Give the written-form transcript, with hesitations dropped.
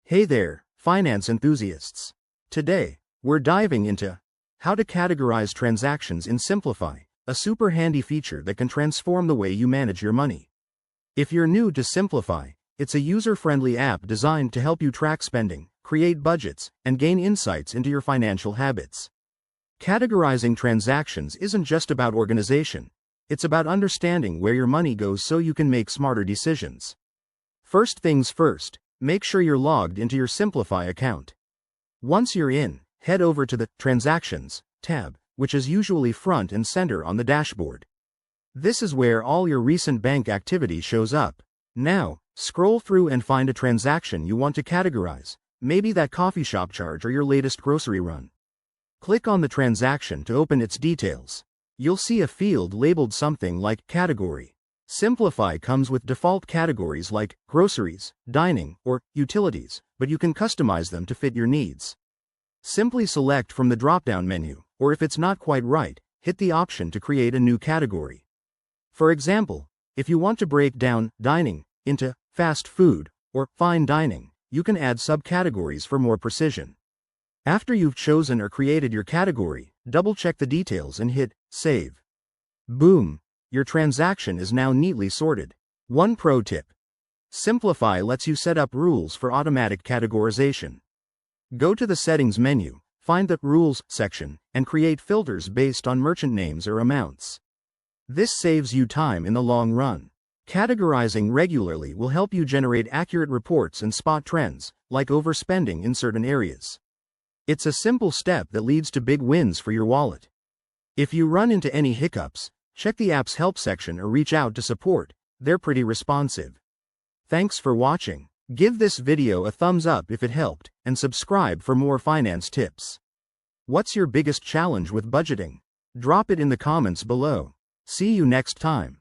Hey there, finance enthusiasts. Today, we're diving into how to categorize transactions in Simplifi, a super handy feature that can transform the way you manage your money. If you're new to Simplifi, it's a user-friendly app designed to help you track spending, create budgets, and gain insights into your financial habits. Categorizing transactions isn't just about organization, it's about understanding where your money goes so you can make smarter decisions. First things first, make sure you're logged into your Simplifi account. Once you're in, head over to the Transactions tab, which is usually front and center on the dashboard. This is where all your recent bank activity shows up. Now, scroll through and find a transaction you want to categorize, maybe that coffee shop charge or your latest grocery run. Click on the transaction to open its details. You'll see a field labeled something like Category. Simplifi comes with default categories like groceries, dining, or utilities, but you can customize them to fit your needs. Simply select from the drop-down menu, or if it's not quite right, hit the option to create a new category. For example, if you want to break down dining into fast food or fine dining, you can add subcategories for more precision. After you've chosen or created your category, double-check the details and hit Save. Boom! Your transaction is now neatly sorted. One pro tip: Simplifi lets you set up rules for automatic categorization. Go to the Settings menu, find the Rules section, and create filters based on merchant names or amounts. This saves you time in the long run. Categorizing regularly will help you generate accurate reports and spot trends, like overspending in certain areas. It's a simple step that leads to big wins for your wallet. If you run into any hiccups, check the app's help section or reach out to support. They're pretty responsive. Thanks for watching. Give this video a thumbs up if it helped, and subscribe for more finance tips. What's your biggest challenge with budgeting? Drop it in the comments below. See you next time.